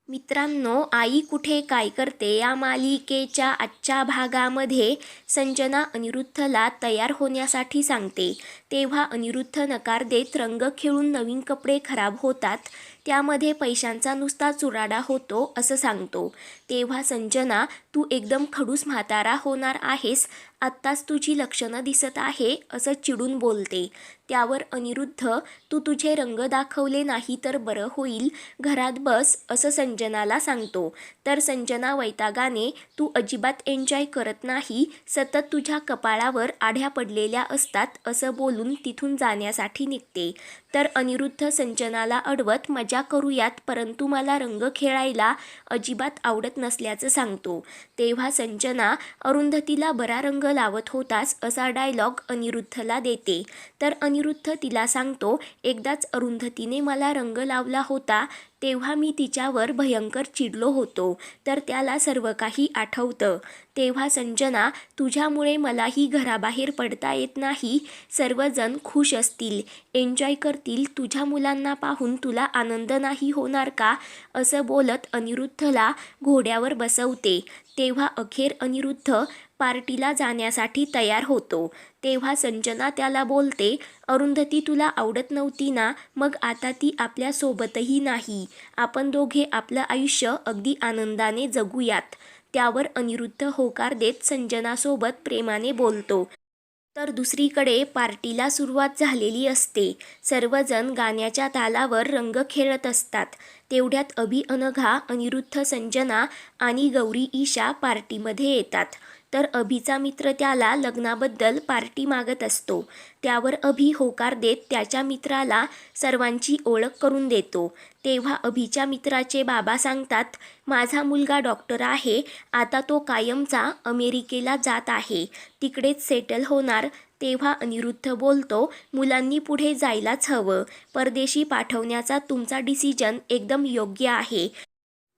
मित्रांनो, आई कुठे काय करते या मालिकेच्या आजच्या भागामध्ये संजना अनिरुद्धला तयार होण्यासाठी सांगते. तेव्हा अनिरुद्ध नकार देत रंग खेळून नवीन कपडे खराब होतात, त्यामध्ये पैशांचा नुसता चुराडा होतो असं सांगतो. तेव्हा संजना, तू एकदम खडूस म्हातारा होणार आहेस, आत्ताच तुझी लक्षणं दिसत आहे असं चिडून बोलते. त्यावर अनिरुद्ध, तू तुझे रंग दाखवले नाही तर बरं होईल, घरात बस असं संजनाला सांगतो. तर संजना वैतागाने, तू अजिबात एन्जॉय करत नाही, सतत तुझ्या कपाळावर आढ्या पडलेल्या असतात असं बोलून तिथून जाण्यासाठी निघते. तर अनिरुद्ध संजनाला अडवत, मजा करूयात परंतु मला रंग खेळायला अजिबात आवडत नसल्याचं सांगतो. तेव्हा संजना, अरुंधतीला बरा रंग लावत होतास असा डायलॉग अनिरुद्धला देते. तर अनिरुद्ध तिला सांगतो, एकदाच अरुंधतीने मला रंग लावला होता तेव्हा मी तिच्यावर भयंकर चिडलो होतो, तर त्याला सर्व काही आठवतं. तेव्हा संजना, तुझ्यामुळे मलाही घराबाहेर पडता येत नाही, सर्वजण खुश असतील, एन्जॉय करतील, तुझ्या मुलांना पाहून तुला आनंद नाही होणार का असं बोलत अनिरुद्धला घोड्यावर बसवते. तेव्हा अखेर अनिरुद्ध पार्टीला जाण्यासाठी तयार होतो. तेव्हा संजना त्याला बोलते, अरुंधती तुला आवडत नव्हती ना, मग आता ती आपल्या सोबतही नाही, आपण दोघे आपलं आयुष्य अगदी आनंदाने जगूयात. त्यावर अनिरुद्ध होकार देत संजनासोबत प्रेमाने बोलतो. तर दुसरीकडे पार्टीला सुरुवात झालेली असते. सर्वजण गाण्याच्या तालावर रंग खेळत असतात. तेवढ्यात अभि, अनघा, अनिरुद्ध, संजना आणि गौरी ईशा पार्टीमध्ये येतात. तर अभिचा मित्र त्याला लग्नाबद्दल पार्टी मागत असतो. त्यावर अभि होकार देत त्याच्या मित्राला सर्वांची ओळख करून देतो. तेव्हा अभिच्या मित्राचे बाबा सांगतात, माझा मुलगा डॉक्टर आहे, आता तो कायमचा अमेरिकेला जात आहे, तिकडेच सेटल होणार. तेव्हा अनिरुद्ध बोलतो, मुलांनी पुढे जायलाच हवं, परदेशी पाठवण्याचा तुमचा डिसिजन एकदम योग्य आहे.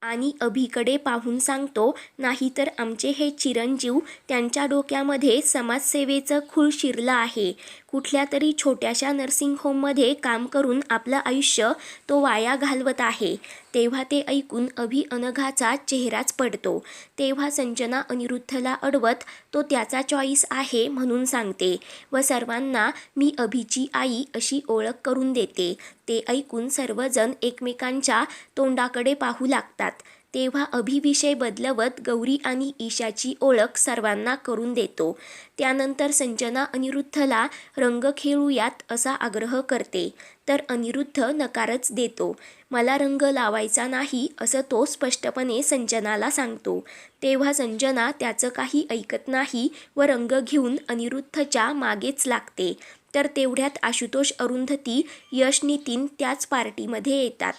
आणि अभिकडे पाहून सांगतो, नाहीतर आमचे हे चिरंजीव, त्यांच्या डोक्यामध्ये समाजसेवेचं खूळ शिरलं आहे, कुठल्या तरी छोट्याशा नर्सिंग होममध्ये काम करून आपलं आयुष्य तो वाया घालवत आहे. तेव्हा ते ऐकून अभि, अनघाचा चेहराच पडतो. तेव्हा संजना अनिरुद्धला अडवत, तो त्याचा चॉईस आहे म्हणून सांगते व सर्वांना मी अभिची आई अशी ओळख करून देते. ते ऐकून सर्वजण एकमेकांच्या तोंडाकडे पाहू लागतात. तेव्हा अभिविषय बदलवत गौरी आणि ईशाची ओळख सर्वांना करून देतो. त्यानंतर संजना अनिरुद्धला रंग खेळूयात असा आग्रह करते. तर अनिरुद्ध नकारच देतो. मला रंग लावायचा नाही असं तो स्पष्टपणे संजनाला सांगतो. तेव्हा संजना त्याचं काही ऐकत नाही व रंग घेऊन अनिरुद्धच्या मागेच लागते. तर तेवढ्यात आशुतोष, अरुंधती, यश, नितीन त्याच पार्टीमध्ये येतात.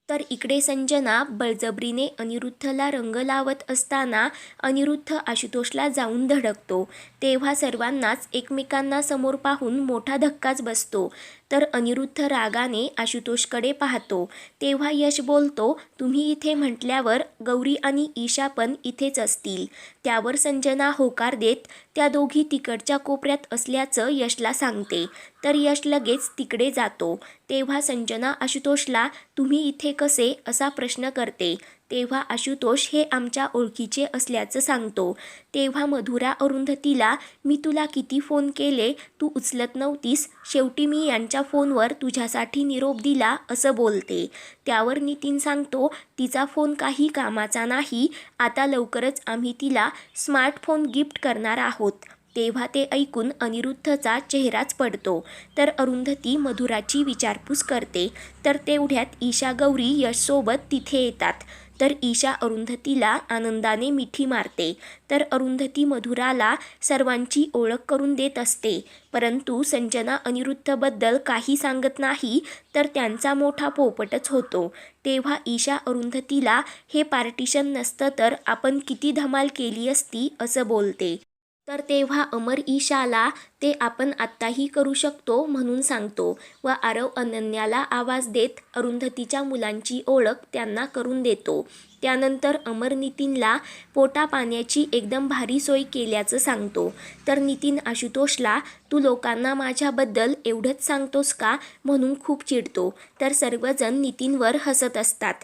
तर इकडे संजना बळजबरीने अनिरुद्धला रंग लावत असताना अनिरुद्ध आशुतोषला जाऊन धडकतो. तेव्हा सर्वांनाच एकमेकांना समोर पाहून मोठा धक्काच बसतो. तर अनिरुद्ध रागाने आशुतोषकडे पाहतो. तेव्हा यश बोलतो, तुम्ही इथे म्हटल्यावर गौरी आणि ईशा पण इथेच असतील. त्यावर संजना होकार देत त्या दोघी तिकडच्या कोपऱ्यात असल्याचं यशला सांगते. तर यश लगेच तिकडे जातो. तेव्हा संजना आशुतोषला, तुम्ही इथे कसे असा प्रश्न करते. तेव्हा आशुतोष हे आमच्या ओळखीचे असल्याचं सांगतो. तेव्हा मधुरा अरुंधतीला, मी तुला किती फोन केले, तू उचलत नव्हतीस, शेवटी मी यांच्या फोनवर तुझ्यासाठी निरोप दिला असं बोलते. त्यावर नितीन सांगतो, तिचा फोन काही कामाचा नाही, आता लवकरच आम्ही तिला स्मार्टफोन गिफ्ट करणार आहोत. तेव्हा ते ऐकून अनिरुद्धचा चेहराच पडतो. तर अरुंधती मधुराची विचारपूस करते. तर तेवढ्यात ईशा, गौरी यशसोबत तिथे येतात. तर ईशा अरुंधतीला आनंदाने मिठी मारते. तर अरुंधती मधुराला सर्वांची ओळख करून देत असते. परंतु संजना अनिरुद्धबद्दल काही सांगत नाही, तर त्यांचा मोठा पोपटच होतो. तेव्हा ईशा अरुंधतीला, हे पार्टिशन नसतं तर आपण किती धमाल केली असती असं बोलते. तर तेव्हा अमर ईशाला, ते आपण आत्ताही करू शकतो म्हणून सांगतो व आरव अनन्याला आवाज देत अरुंधतीच्या मुलांची ओळख त्यांना करून देतो. त्यानंतर अमर नितीनला पोटापाण्याची एकदम भारी सोय केल्याचं सांगतो. तर नितीन आशुतोषला, तू लोकांना माझ्याबद्दल एवढंच सांगतोस का म्हणून खूप चिडतो. तर सर्वजण नितीनवर हसत असतात.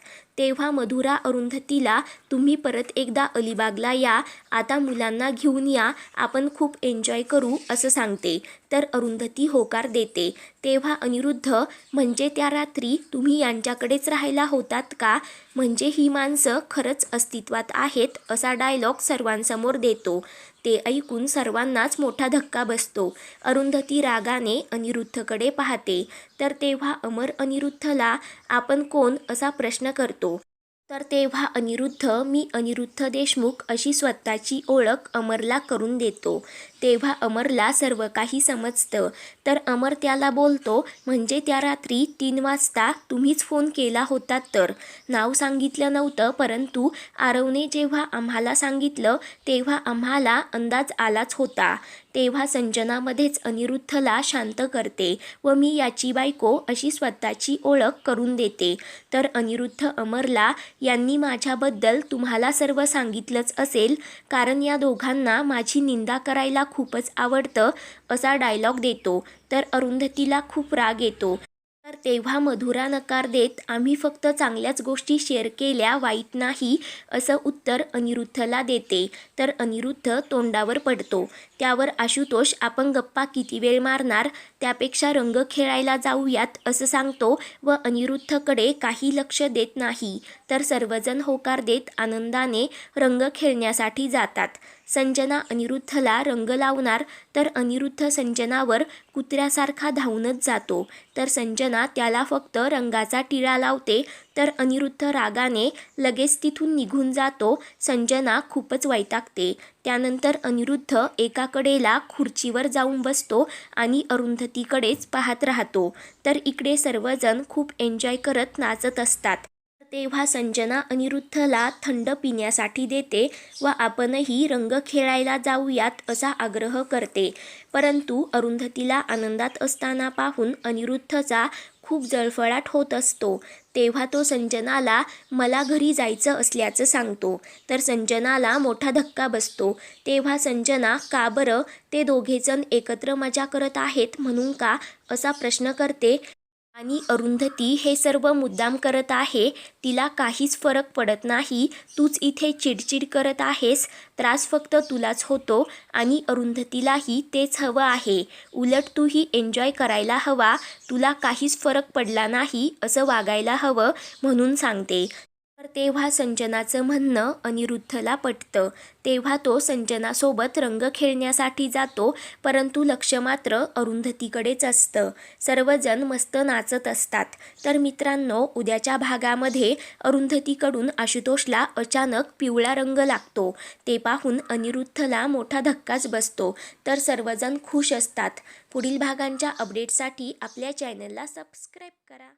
तेव्हा मधुरा अरुंधतीला तुम्ही परत एकदा अलिबागला या, आता मुलांना घेऊन या, आपण खूप एन्जॉय करू असं सांगते. तर अरुंधती होकार देते. तेव्हा अनिरुद्ध म्हणजे त्या रात्री तुम्ही यांच्याकडेच राहायला होतात का, म्हणजे ही माणसं खरंच अस्तित्वात आहेत असा डायलॉग सर्वांसमोर देतो. ते ऐकून सर्वांनाच मोठा धक्का बसतो. अरुंधती रागाने अनिरुद्धकडे पाहते. तर तेव्हा अमर अनिरुद्धला आपण कोण असा प्रश्न करतो. तर तेव्हा अनिरुद्ध मी अनिरुद्ध देशमुख अशी स्वतःची ओळख अमरला करून देतो. तेव्हा अमरला सर्व काही समजतं. तर अमर त्याला बोलतो म्हणजे त्या रात्री 3 वाजता तुम्हीच फोन केला होतात. तर नाव सांगितलं नव्हतं, परंतु आरवने जेव्हा आम्हाला सांगितलं तेव्हा आम्हाला अंदाज आलाच होता. तेव्हा संजनामध्येच अनिरुद्धला शांत करते व मी याची बायको अशी स्वतःची ओळख करून देते. तर अनिरुद्ध अमरला यांनी माझ्याबद्दल तुम्हाला सर्व सांगितलंच असेल, कारण या दोघांना माझी निंदा करायला खूपच आवडतं असा डायलॉग देतो. तर अरुंधतीला खूप राग येतो. तर तेव्हा मधुरा नकार देत आम्ही फक्त चांगल्याच गोष्टी शेअर केल्या, वाईट नाही असं उत्तर अनिरुद्धला देते. तर अनिरुद्ध तोंडावर पडतो. त्यावर आशुतोष आपण गप्पा किती वेळ मारणार, त्यापेक्षा रंग खेळायला जाऊयात असं सांगतो व अनिरुद्धकडे काही लक्ष देत नाही. तर सर्वजण होकार देत आनंदाने रंग खेळण्यासाठी जातात. संजना अनिरुद्धला रंग लावणार तर अनिरुद्ध संजनावर कुत्र्यासारखा धावूनच जातो. तर संजना त्याला फक्त रंगाचा टिळा लावते. तर अनिरुद्ध रागाने लगेच तिथून निघून जातो. संजना खूपच वैतागते. त्यानंतर अनिरुद्ध एका कडेला खुर्चीवर जाऊन बसतो आणि अरुंधतीकडेच पाहत राहतो. तर इकडे सर्वजण खूप एन्जॉय करत नाचत असतात. तेव्हा संजना अनिरुद्धला थंड पिण्यासाठी देते व आपणही रंग खेळायला जाऊयात असा आग्रह करते. परंतु अरुंधतीला आनंदात असताना पाहून अनिरुद्धचा खूप जळफळाट होत असतो. तेव्हा तो संजनाला मला घरी जायचं असल्याचं सांगतो. तर संजनाला मोठा धक्का बसतो. तेव्हा संजना का बरं, ते दोघेजण एकत्र मजा करत आहेत म्हणून का असा प्रश्न करते. आणि अरुंधती हे सर्व मुद्दाम करत आहे, तिला काहीच फरक पडत नाही. तूच इथे चिडचिड करत आहेस, त्रास फक्त तुलाच होतो आणि अरुंधतीलाही तेच हवं आहे. उलट तूही एन्जॉय करायला हवा, तुला काहीच फरक पडला नाही असं वागायला हवं म्हणून सांगते. तर तेव्हा संजनाचं म्हणणं अनिरुद्धला पटतं. तेव्हा तो संजनासोबत रंग खेळण्यासाठी जातो, परंतु लक्ष मात्र अरुंधतीकडेच असतं. सर्वजण मस्त नाचत असतात. तर मित्रांनो, उद्याच्या भागामध्ये अरुंधतीकडून आशुतोषला अचानक पिवळा रंग लागतो. ते पाहून अनिरुद्धला मोठा धक्काच बसतो. तर सर्वजण खुश असतात. पुढील भागांच्या अपडेटसाठी आपल्या चॅनलला सबस्क्राईब करा.